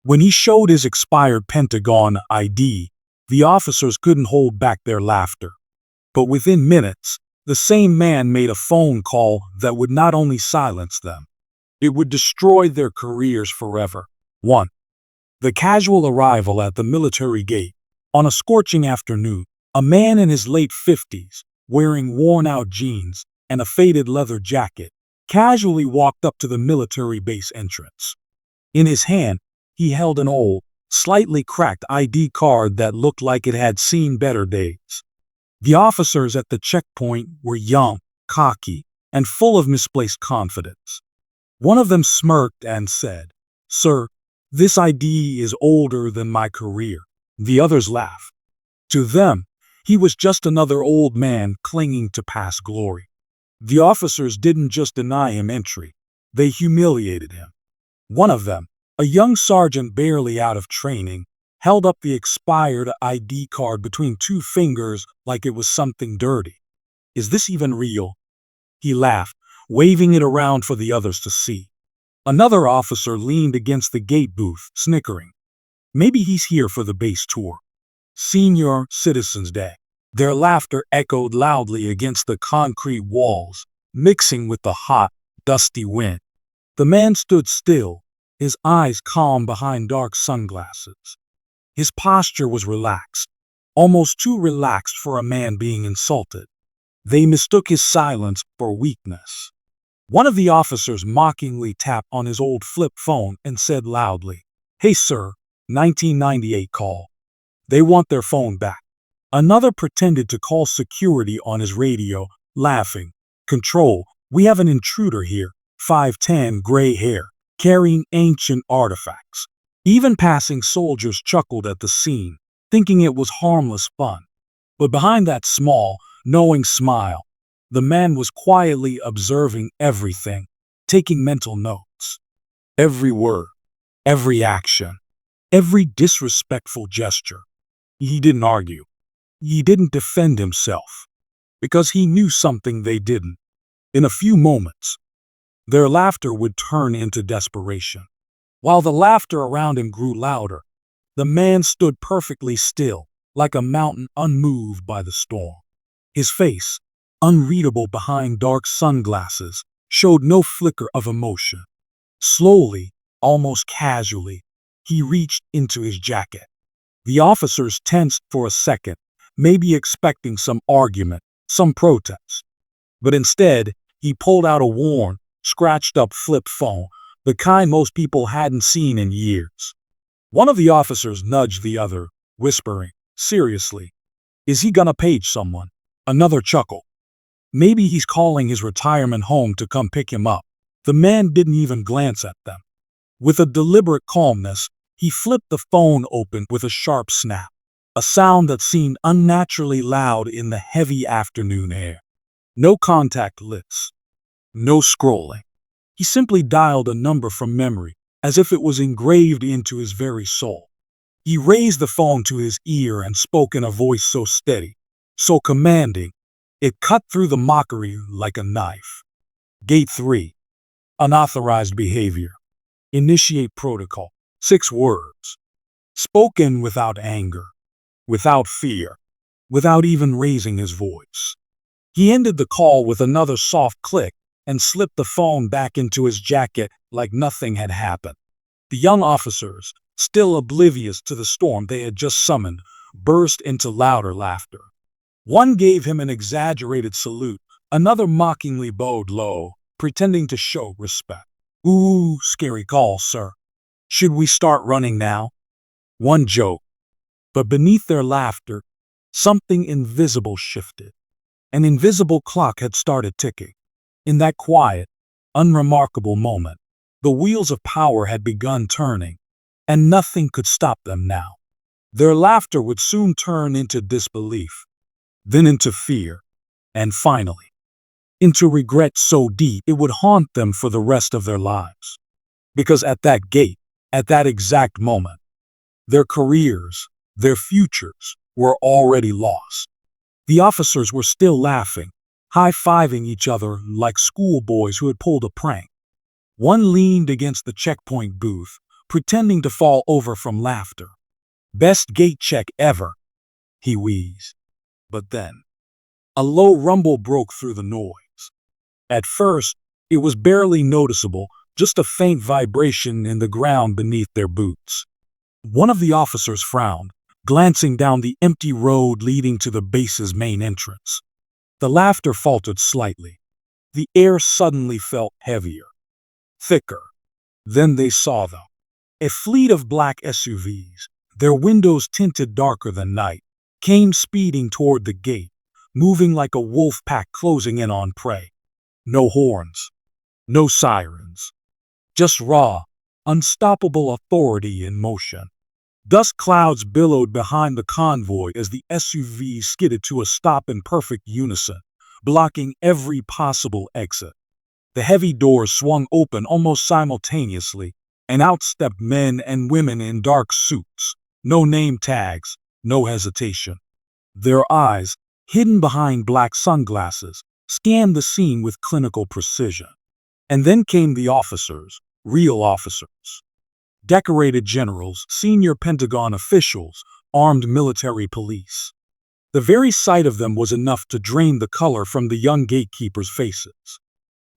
When he showed his expired Pentagon ID, the officers couldn't hold back their laughter. But within minutes, the same man made a phone call that would not only silence them, it would destroy their careers forever. 1. The casual arrival at the military gate. On a scorching afternoon, a man in his late 50s, wearing worn-out jeans and a faded leather jacket, casually walked up to the military base entrance. In his hand, he held an old, slightly cracked ID card that looked like it had seen better days. The officers at the checkpoint were young, cocky, and full of misplaced confidence. One of them smirked and said, "Sir, this ID is older than my career." The others laughed. To them, he was just another old man clinging to past glory. The officers didn't just deny him entry, they humiliated him. One of them, a young sergeant barely out of training, held up the expired ID card between two fingers like it was something dirty. "Is this even real?" he laughed, waving it around for the others to see. Another officer leaned against the gate booth, snickering. "Maybe he's here for the base tour. Senior Citizens Day." Their laughter echoed loudly against the concrete walls, mixing with the hot, dusty wind. The man stood still, his eyes calm behind dark sunglasses. His posture was relaxed, almost too relaxed for a man being insulted. They mistook his silence for weakness. One of the officers mockingly tapped on his old flip phone and said loudly, "Hey sir, 1998 call." "They want their phone back." Another pretended to call security on his radio, laughing. "Control, we have an intruder here, 5'10", gray hair, carrying ancient artifacts." Even passing soldiers chuckled at the scene, thinking it was harmless fun. But behind that small, knowing smile, the man was quietly observing everything, taking mental notes. Every word, every action, every disrespectful gesture. He didn't argue. He didn't defend himself, because he knew something they didn't. In a few moments, their laughter would turn into desperation. While the laughter around him grew louder, the man stood perfectly still, like a mountain unmoved by the storm. His face, unreadable behind dark sunglasses, showed no flicker of emotion. Slowly, almost casually, he reached into his jacket. The officers tensed for a second, maybe expecting some argument, some protest. But instead, he pulled out a worn, scratched-up flip phone, the kind most people hadn't seen in years. One of the officers nudged the other, whispering, "Seriously, is he gonna page someone?" Another chuckled. "Maybe he's calling his retirement home to come pick him up." The man didn't even glance at them. With a deliberate calmness, he flipped the phone open with a sharp snap, a sound that seemed unnaturally loud in the heavy afternoon air. No contact lists, no scrolling. He simply dialed a number from memory, as if it was engraved into his very soul. He raised the phone to his ear and spoke in a voice so steady, so commanding, it cut through the mockery like a knife. "Gate 3. Unauthorized behavior. Initiate protocol." 6 words. Spoken without anger, without fear, without even raising his voice. He ended the call with another soft click and slipped the phone back into his jacket like nothing had happened. The young officers, still oblivious to the storm they had just summoned, burst into louder laughter. One gave him an exaggerated salute, another mockingly bowed low, pretending to show respect. "Ooh, scary call, sir. Should we start running now?" One joked. But beneath their laughter, something invisible shifted. An invisible clock had started ticking. In that quiet, unremarkable moment, the wheels of power had begun turning, and nothing could stop them now. Their laughter would soon turn into disbelief, then into fear, and finally, into regret so deep it would haunt them for the rest of their lives. Because at that gate, at that exact moment, their careers, their futures, were already lost. The officers were still laughing, high-fiving each other like schoolboys who had pulled a prank. One leaned against the checkpoint booth, pretending to fall over from laughter. "Best gate check ever," he wheezed. But then, a low rumble broke through the noise. At first, it was barely noticeable, just a faint vibration in the ground beneath their boots. One of the officers frowned, glancing down the empty road leading to the base's main entrance. The laughter faltered slightly. The air suddenly felt heavier, thicker. Then they saw them. A fleet of black SUVs, their windows tinted darker than night, came speeding toward the gate, moving like a wolf pack closing in on prey. No horns, no sirens, just raw, unstoppable authority in motion. Dust clouds billowed behind the convoy as the SUV skidded to a stop in perfect unison, blocking every possible exit. The heavy doors swung open almost simultaneously, and out stepped men and women in dark suits. No name tags, no hesitation. Their eyes, hidden behind black sunglasses, scanned the scene with clinical precision. And then came the officers, real officers. Decorated generals, senior Pentagon officials, armed military police. The very sight of them was enough to drain the color from the young gatekeepers' faces.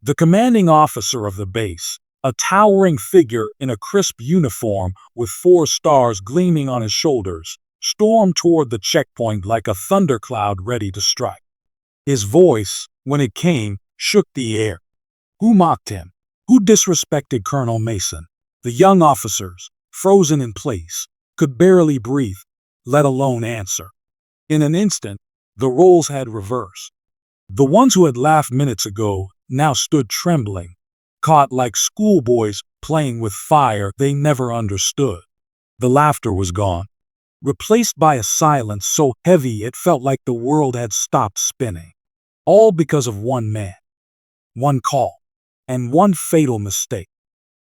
The commanding officer of the base, a towering figure in a crisp uniform with 4 stars gleaming on his shoulders, stormed toward the checkpoint like a thundercloud ready to strike. His voice, when it came, shook the air. Who mocked him? Who disrespected Colonel Mason? The young officers, frozen in place, could barely breathe, let alone answer. In an instant, the roles had reversed. The ones who had laughed minutes ago now stood trembling, caught like schoolboys playing with fire they never understood. The laughter was gone, replaced by a silence so heavy it felt like the world had stopped spinning. All because of one man, one call, and one fatal mistake.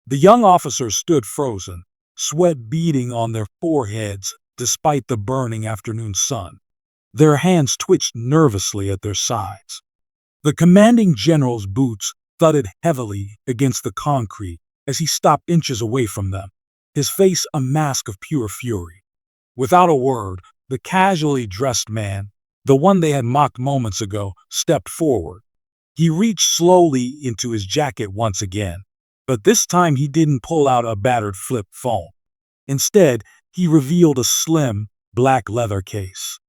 The young officers stood frozen, sweat beading on their foreheads despite the burning afternoon sun. Their hands twitched nervously at their sides. The commanding general's boots thudded heavily against the concrete as he stopped inches away from them, his face a mask of pure fury. Without a word, the casually dressed man, the one they had mocked moments ago, stepped forward. He reached slowly into his jacket once again, but this time he didn't pull out a battered flip phone. Instead, he revealed a slim, black leather case.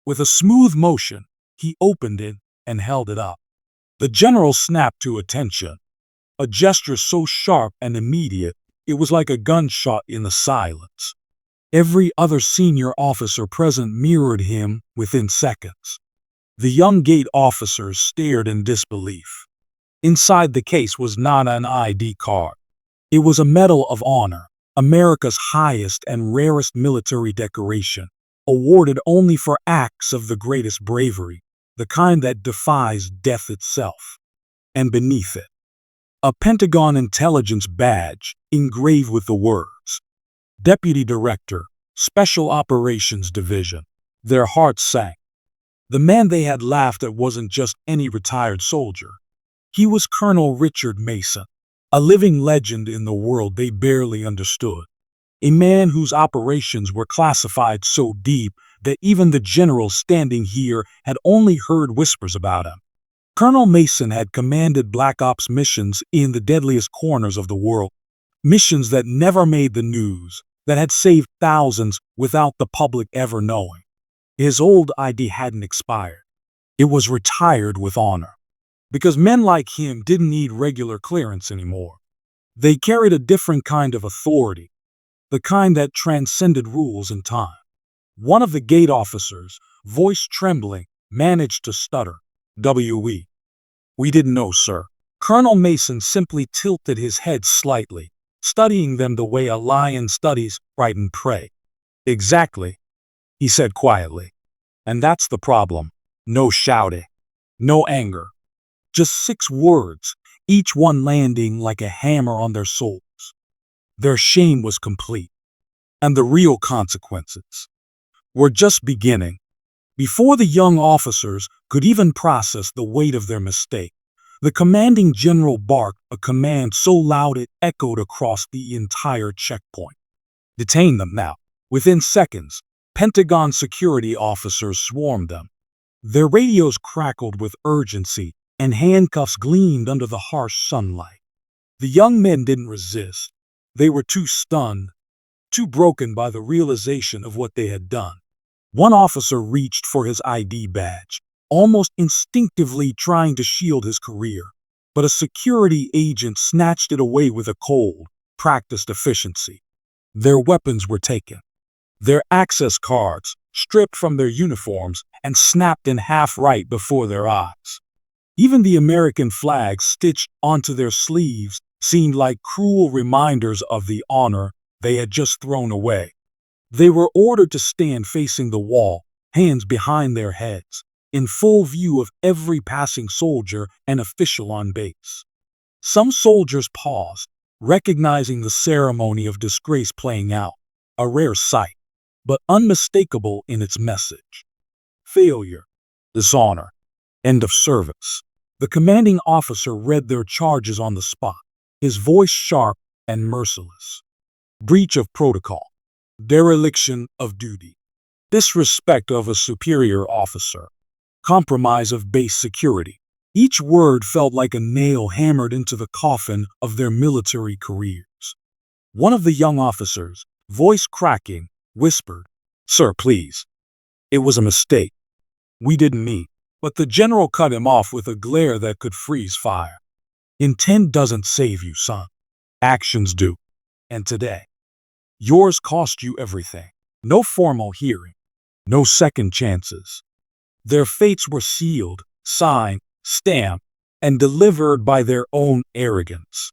With a smooth motion, he opened it and held it up. The general snapped to attention, a gesture so sharp and immediate it was like a gunshot in the silence. Every other senior officer present mirrored him within seconds. The young gate officers stared in disbelief. Inside the case was not an ID card. It was a Medal of Honor, America's highest and rarest military decoration, awarded only for acts of the greatest bravery, the kind that defies death itself. And beneath it, a Pentagon intelligence badge engraved with the words, Deputy Director, Special Operations Division. Their hearts sank. The man they had laughed at wasn't just any retired soldier. He was Colonel Richard Mason, a living legend in the world they barely understood. A man whose operations were classified so deep that even the generals standing here had only heard whispers about him. Colonel Mason had commanded Black Ops missions in the deadliest corners of the world, missions that never made the news, that had saved thousands without the public ever knowing. His old ID hadn't expired. It was retired with honor. Because men like him didn't need regular clearance anymore. They carried a different kind of authority, the kind that transcended rules and time. One of the gate officers, voice trembling, managed to stutter, "We didn't know, sir." Colonel Mason simply tilted his head slightly, studying them the way a lion studies frightened prey. "Exactly," he said quietly. "And that's the problem. No shouting, no anger. Just 6 words, each one landing like a hammer on their souls. Their shame was complete, and the real consequences were just beginning. Before the young officers could even process the weight of their mistake, The commanding general barked a command so loud it echoed across the entire checkpoint. Detain them now. Within seconds, Pentagon security officers swarmed them. Their radios crackled with urgency, and handcuffs gleamed under the harsh sunlight. The young men didn't resist. They were too stunned, too broken by the realization of what they had done. One officer reached for his ID badge, almost instinctively trying to shield his career, but a security agent snatched it away with a cold, practiced efficiency. Their weapons were taken, their access cards stripped from their uniforms and snapped in half right before their eyes. Even the American flags stitched onto their sleeves seemed like cruel reminders of the honor they had just thrown away. They were ordered to stand facing the wall, hands behind their heads, in full view of every passing soldier and official on base. Some soldiers paused, recognizing the ceremony of disgrace playing out, a rare sight, but unmistakable in its message. Failure, dishonor, end of service. The commanding officer read their charges on the spot, his voice sharp and merciless. Breach of protocol, dereliction of duty, disrespect of a superior officer, compromise of base security. Each word felt like a nail hammered into the coffin of their military careers. One of the young officers, voice cracking, whispered, "Sir, please. It was a mistake. We didn't mean." But the general cut him off with a glare that could freeze fire. Intent doesn't save you, son. Actions do. And today, yours cost you everything. No formal hearing, no second chances. Their fates were sealed, signed, stamped, and delivered by their own arrogance.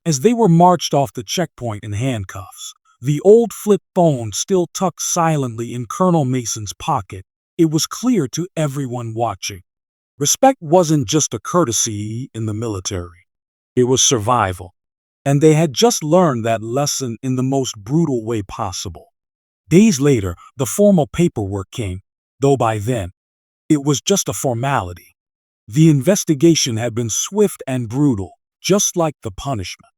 As they were marched off the checkpoint in handcuffs, the old flip phone still tucked silently in Colonel Mason's pocket, it was clear to everyone watching. Respect wasn't just a courtesy in the military. It was survival. And they had just learned that lesson in the most brutal way possible. Days later, the formal paperwork came, though by then, it was just a formality. The investigation had been swift and brutal, just like the punishment.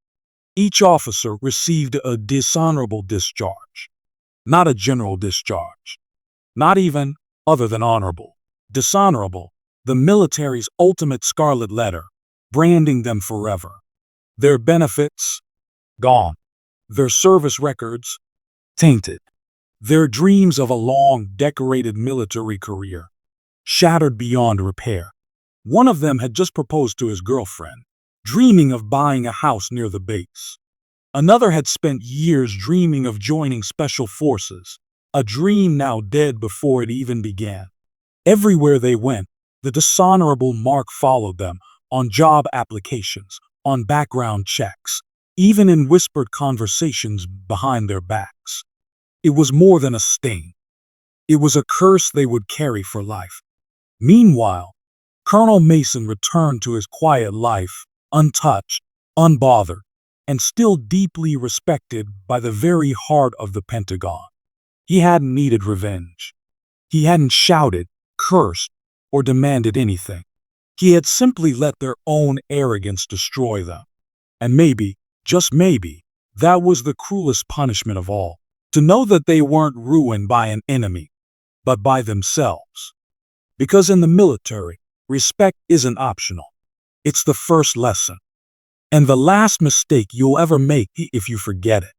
Each officer received a dishonorable discharge. Not a general discharge. Not even, other than honorable. Dishonorable, the military's ultimate scarlet letter, branding them forever. Their benefits, gone. Their service records, tainted. Their dreams of a long, decorated military career, shattered beyond repair. One of them had just proposed to his girlfriend, dreaming of buying a house near the base. Another had spent years dreaming of joining special forces, a dream now dead before it even began. Everywhere they went, the dishonorable mark followed them, on job applications, on background checks, even in whispered conversations behind their backs. It was more than a stain. It was a curse they would carry for life. Meanwhile, Colonel Mason returned to his quiet life, untouched, unbothered, and still deeply respected by the very heart of the Pentagon. He hadn't needed revenge. He hadn't shouted, cursed, or demanded anything. He had simply let their own arrogance destroy them. And maybe, just maybe, that was the cruelest punishment of all. To know that they weren't ruined by an enemy, but by themselves. Because in the military, respect isn't optional. It's the first lesson. And the last mistake you'll ever make if you forget it.